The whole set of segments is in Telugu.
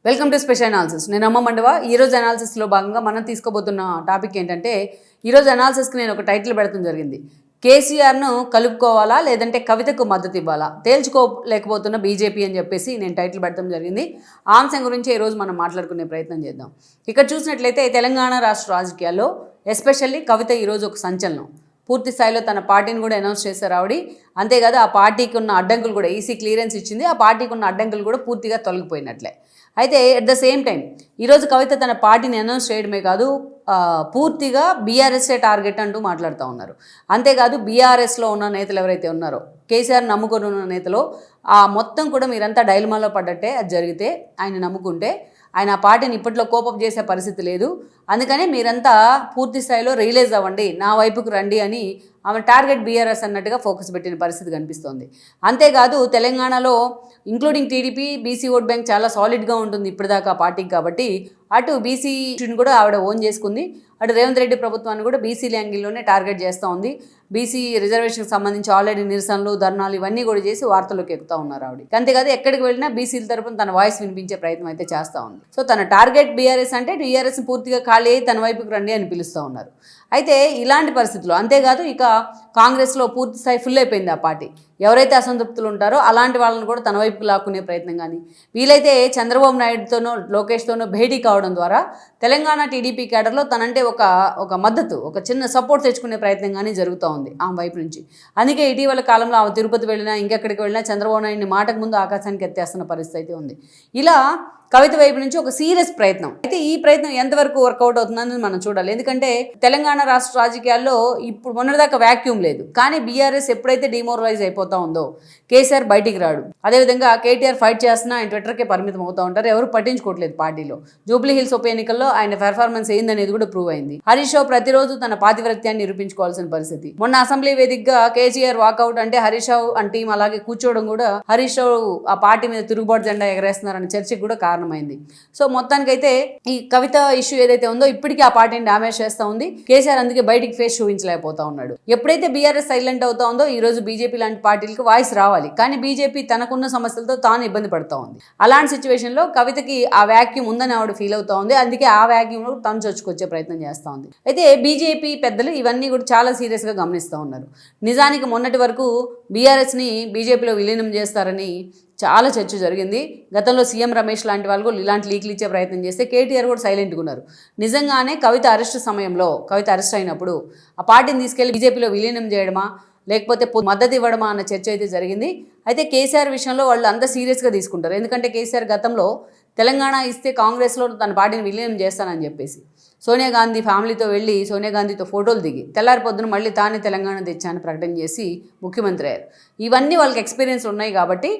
Welcome to special analysis. నేను అమ్మ మండవ. ఈరోజు అనాలిసిస్లో భాగంగా మనం తీసుకోబోతున్న టాపిక్ ఏంటంటే, ఈరోజు అనాలిసిస్కి నేను ఒక టైటిల్ పెడతాం జరిగింది. కేసీఆర్ను కలుపుకోవాలా లేదంటే కవితకు మద్దతు ఇవ్వాలా, తేల్చుకోలేకపోతున్న బీజేపీ అని చెప్పేసి నేను టైటిల్ పెడతాం జరిగింది. ఆ అంశం గురించి ఈరోజు మనం మాట్లాడుకునే ప్రయత్నం చేద్దాం. ఇక్కడ చూసినట్లయితే తెలంగాణ రాష్ట్ర రాజకీయాల్లో ఎస్పెషల్లీ కవిత ఈరోజు ఒక సంచలనం. పూర్తి స్థాయిలో తన పార్టీని కూడా అనౌన్స్ చేశారు ఆవిడ. అంతేకాదు ఆ పార్టీకి ఉన్న అడ్డంకులు కూడా ఈసీ క్లియరెన్స్ ఇచ్చింది. ఆ పార్టీకి ఉన్న అడ్డంకులు కూడా పూర్తిగా తొలగిపోయినట్లే. అయితే ఎట్ ద సేమ్ టైం ఈరోజు కవిత తన పార్టీని అనౌన్స్ చేయడమే కాదు, పూర్తిగా బీఆర్ఎస్ఏ టార్గెట్ అంటూ మాట్లాడుతూ ఉన్నారు. అంతేకాదు బీఆర్ఎస్లో ఉన్న నేతలు ఎవరైతే ఉన్నారో, కేసీఆర్ నమ్ముకొని ఉన్న నేతలు, ఆ మొత్తం కూడా మీరంతా డైలమాలో పడ్డట్టే. అది జరిగితే ఆయన నమ్ముకుంటే ఆయన ఆ పార్టీని ఇప్పట్లో కోపం చేసే పరిస్థితి లేదు. అందుకని మీరంతా పూర్తి స్థాయిలో రియలైజ్ అవ్వండి, నా వైపుకు రండి అని ఆమె టార్గెట్ బీఆర్ఎస్ అన్నట్టుగా ఫోకస్ పెట్టిన పరిస్థితి కనిపిస్తోంది. అంతేకాదు తెలంగాణలో including TDP BC vote bank చాలా సాలిడ్గా ఉంటుంది ఇప్పటిదాకా పార్టీకి. కాబట్టి అటు బీసీని కూడా ఆవిడ ఓన్ చేసుకుంది, అటు రేవంత్ రెడ్డి ప్రభుత్వాన్ని కూడా బీసీ యాంగిల్లోనే టార్గెట్ చేస్తూ ఉంది. బీసీ రిజర్వేషన్కి సంబంధించి ఆల్రెడీ నిరసనలు, ధర్నాలు ఇవన్నీ కూడా చేసి వార్తల్లోకి ఎక్కుతూ ఉన్నారు ఆవిడ. అంతేకాదు ఎక్కడికి వెళ్ళినా బీసీల తరపున తన వాయిస్ వినిపించే ప్రయత్నం అయితే చేస్తూ ఉంది. సో తన టార్గెట్ బీఆర్ఎస్ అంటే టీఆర్ఎస్ పూర్తిగా ఖాళీ అయ్యి తన వైపుకి రండి అని పిలుస్తూ ఉన్నారు. అయితే ఇలాంటి పరిస్థితుల్లో అంతేకాదు ఇక కాంగ్రెస్లో పూర్తి స్థాయి ఫుల్ అయిపోయింది ఆ పార్టీ. ఎవరైతే అసంతృప్తులు ఉంటారో అలాంటి వాళ్ళని కూడా తన వైపుకి లాక్కునే ప్రయత్నం కానీ, వీలైతే చంద్రబాబు నాయుడుతోనో లోకేష్తోనో భేటీ కావడం ద్వారా తెలంగాణ టీడీపీ కేడర్లో తనంటే ఒక మద్దతు, ఒక చిన్న సపోర్ట్ తెచ్చుకునే ప్రయత్నం కానీ జరుగుతూ ఉంది ఆమె వైపు నుంచి. అందుకే ఇటీవల కాలంలో ఆమె తిరుపతి వెళ్ళినా ఇంకెక్కడికి వెళ్ళినా చంద్రబాబు నాయుడిని మాటకు ముందు ఆకాశానికి ఎత్తేస్తున్న పరిస్థితి అయితే ఉంది. ఇలా కవిత వైపు నుంచి ఒక సీరియస్ ప్రయత్నం. అయితే ఈ ప్రయత్నం ఎంతవరకు వర్కౌట్ అవుతుందని మనం చూడాలి. ఎందుకంటే తెలంగాణ రాష్ట్ర రాజకీయాల్లో ఇప్పుడు మొన్నటిదాకా వ్యాక్యూమ్ లేదు. కానీ బీఆర్ఎస్ ఎప్పుడైతే డిమోరలైజ్ అయిపోతా ఉందో కేసీఆర్ బయటికి రాడు. అదేవిధంగా కేటీఆర్ ఫైట్ చేస్తున్నా ఆయన ట్విట్టర్కే పరిమితం అవుతూ ఉంటారు. ఎవరు పట్టించుకోవట్లేదు పార్టీలో. జూబ్లీ హిల్స్ ఉప ఎన్నికల్లో ఆయన పెర్ఫార్మెన్స్ ఏందనేది కూడా ప్రూవ్ అయింది. హరీష్ రావు ప్రతిరోజు తన పాతివ్రత్యాన్ని నిరూపించుకోవాల్సిన పరిస్థితి. మొన్న అసెంబ్లీ వేదికగా కేసీఆర్ వాకౌట్ అంటే హరీష్ రావు అంటే టీం అలాగే కూర్చోవడం కూడా హరీష్ రావు ఆ పార్టీ మీద తిరుగుబాటు జెండా ఎగరేస్తున్నారనే చర్చకు కూడా కారణమైంది. సో మొత్తానికైతే ఈ కవిత ఇష్యూ ఏదైతే ఉందో ఇప్పటికీ ఆ పార్టీని డామేజ్ చేస్తూ ఉంది. కేసీఆర్ అందుకే బయటికి ఫేస్ చూపించలేకపోతా ఉన్నాడు. ఎప్పుడైతే బీఆర్ఎస్ సైలెంట్ అవుతా ఉందో ఈ రోజు బీజేపీ లాంటి పార్టీలకు వాయిస్ రావాలి. కానీ బీజేపీ తనకున్న సమస్యలతో తాను ఇబ్బంది పడుతూ ఉంది. అలాంటి సిచ్యువేషన్లో కవితకి ఆ వ్యాక్యూమ్ ఉందని ఆవిడ ఫీల్ అవుతా ఉంది. అందుకే ఆ వ్యాక్యూమ్ తను చొచ్చుకొచ్చే ప్రయత్నం చేస్తూ ఉంది. అయితే బీజేపీ పెద్దలు ఇవన్నీ కూడా చాలా సీరియస్గా గమనిస్తూ ఉన్నారు. నిజానికి మొన్నటి వరకు బీఆర్ఎస్ని బీజేపీలో విలీనం చేస్తారని చాలా చర్చ జరిగింది. గతంలో సీఎం రమేష్ లాంటి వాళ్ళు కూడా ఇలాంటి లీక్లు ఇచ్చే ప్రయత్నం చేస్తే కేటీఆర్ కూడా సైలెంట్గా ఉన్నారు. నిజంగానే కవిత అరెస్ట్ సమయంలో, కవిత అరెస్ట్ అయినప్పుడు ఆ పార్టీని తీసుకెళ్లి బీజేపీలో విలీనం చేయడమా లేకపోతే మద్దతు ఇవ్వడమా అన్న చర్చ అయితే జరిగింది. అయితే కేసీఆర్ విషయంలో వాళ్ళు అంత సీరియస్గా తీసుకుంటారు. ఎందుకంటే కేసీఆర్ గతంలో తెలంగాణ ఇస్తే కాంగ్రెస్లో తన పార్టీని విలీనం చేస్తానని చెప్పేసి సోనియా గాంధీ ఫ్యామిలీతో వెళ్ళి సోనియా గాంధీతో ఫోటోలు దిగి తెల్లారి పొద్దున మళ్ళీ తానే తెలంగాణ తెచ్చానని ప్రకటన చేసి ముఖ్యమంత్రి అయ్యారు. ఇవన్నీ వాళ్ళకి ఎక్స్పీరియన్స్ ఉన్నాయి కాబట్టి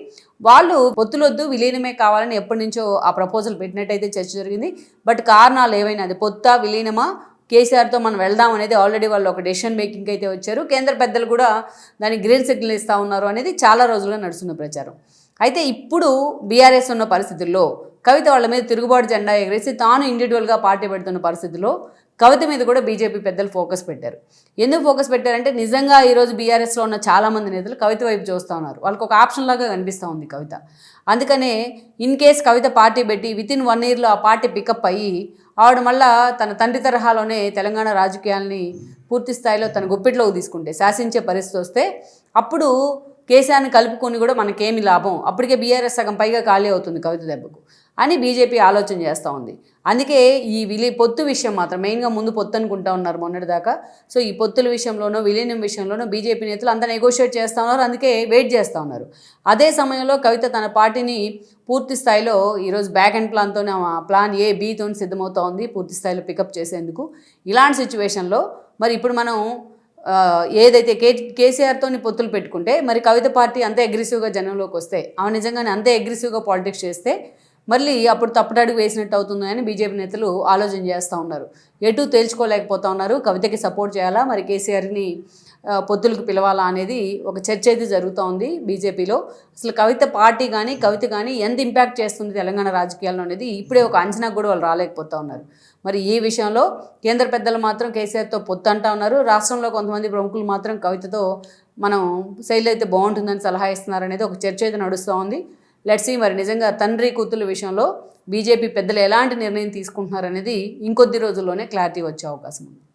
వాళ్ళు పొత్తులొద్దు విలీనమే కావాలని ఎప్పటి నుంచో ఆ ప్రపోజల్ పెట్టినట్టయితే చర్చ జరిగింది. బట్ కారణాలు ఏవైనా, అది పొత్తా విలీనమా, కేసీఆర్తో మనం వెళ్దాం అనేది ఆల్రెడీ వాళ్ళు ఒక డెసిషన్ మేకింగ్ అయితే వచ్చారు. కేంద్ర పెద్దలు కూడా దానికి గ్రీన్ సిగ్నల్ ఇస్తూ ఉన్నారు అనేది చాలా రోజులుగా నడుస్తున్న ప్రచారం. అయితే ఇప్పుడు బీఆర్ఎస్ ఉన్న పరిస్థితుల్లో కవిత వాళ్ళ మీద తిరుగుబాటు జెండా ఎగరేసి తాను ఇండివిజువల్గా పార్టీ పెడుతున్న పరిస్థితుల్లో కవిత మీద కూడా బీజేపీ పెద్దలు ఫోకస్ పెట్టారు. ఎందుకు ఫోకస్ పెట్టారంటే నిజంగా ఈరోజు బీఆర్ఎస్లో ఉన్న చాలామంది నేతలు కవిత వైపు చూస్తూ ఉన్నారు. వాళ్ళకి ఒక ఆప్షన్ లాగా కనిపిస్తూ ఉంది కవిత. అందుకనే ఇన్ కేస్ కవిత పార్టీ పెట్టి వితిన్ 1 yearలో ఆ పార్టీ పికప్ అయ్యి ఆవిడ మళ్ళా తన తండ్రి తరహాలోనే తెలంగాణ రాజకీయాల్ని పూర్తి స్థాయిలో తన గుప్పిట్లోకి తీసుకుంటే, శాసించే పరిస్థితి వస్తే అప్పుడు కేసీఆర్ని కలుపుకొని కూడా మనకేమి లాభం, అప్పటికే బీఆర్ఎస్ సగం పైగా ఖాళీ అవుతుంది కవిత దెబ్బకు అని బీజేపీ ఆలోచన చేస్తూ ఉంది. అందుకే ఈ పొత్తు విషయం మాత్రం మెయిన్గా ముందు పొత్తు అనుకుంటా ఉన్నారు మొన్నటిదాకా. సో ఈ పొత్తుల విషయంలోనో విలీనం విషయంలోనో బీజేపీ నేతలు అంతా నెగోషియేట్ చేస్తూ ఉన్నారు. అందుకే వెయిట్ చేస్తూ ఉన్నారు. అదే సమయంలో కవిత తన పార్టీని పూర్తి స్థాయిలో ఈరోజు బ్యాక్ అండ్ ప్లాన్తోనే ప్లాన్ ఏ బీతో సిద్ధమవుతూ ఉంది పూర్తి స్థాయిలో పికప్ చేసేందుకు. ఇలాంటి సిచ్యువేషన్లో మరి ఇప్పుడు మనం ఏదైతే కేసీఆర్తో పొత్తులు పెట్టుకుంటే మరి కవిత పార్టీ అంతే అగ్రెసివ్గా జనంలోకి వస్తే, ఆమె నిజంగానే అంతే అగ్రెసివ్గా పాలిటిక్స్ చేస్తే మళ్ళీ అప్పుడు తప్పుడడుగు వేసినట్టు అవుతుంది అని బీజేపీ నేతలు ఆలోచన చేస్తూ ఉన్నారు. ఎటు తేల్చుకోలేకపోతూ ఉన్నారు. కవితకి సపోర్ట్ చేయాలా, మరి కేసీఆర్ని పొత్తులకు పిలవాలా అనేది ఒక చర్చ అయితే జరుగుతూ ఉంది బీజేపీలో. అసలు కవిత పార్టీ కానీ కవిత కానీ ఎంత ఇంపాక్ట్ చేస్తుంది తెలంగాణ రాజకీయాల్లో అనేది ఇప్పుడే ఒక అంచనా కూడా వాళ్ళు రాలేకపోతూ ఉన్నారు. మరి ఈ విషయంలో కేంద్ర పెద్దలు మాత్రం కేసీఆర్తో పొత్తు అంటూ ఉన్నారు. రాష్ట్రంలో కొంతమంది ప్రముఖులు మాత్రం కవితతో మనం శైలి అయితే బాగుంటుందని సలహా ఇస్తున్నారు అనేది ఒక చర్చ అయితే నడుస్తూ ఉంది. లెట్స్ సీ మరి నిజంగా తండ్రి కూతుళ్ళ విషయంలో బీజేపీ పెద్దలు ఎలాంటి నిర్ణయం తీసుకుంటున్నారనేది ఇంకొద్ది రోజుల్లోనే క్లారిటీ వచ్చే అవకాశం ఉంది.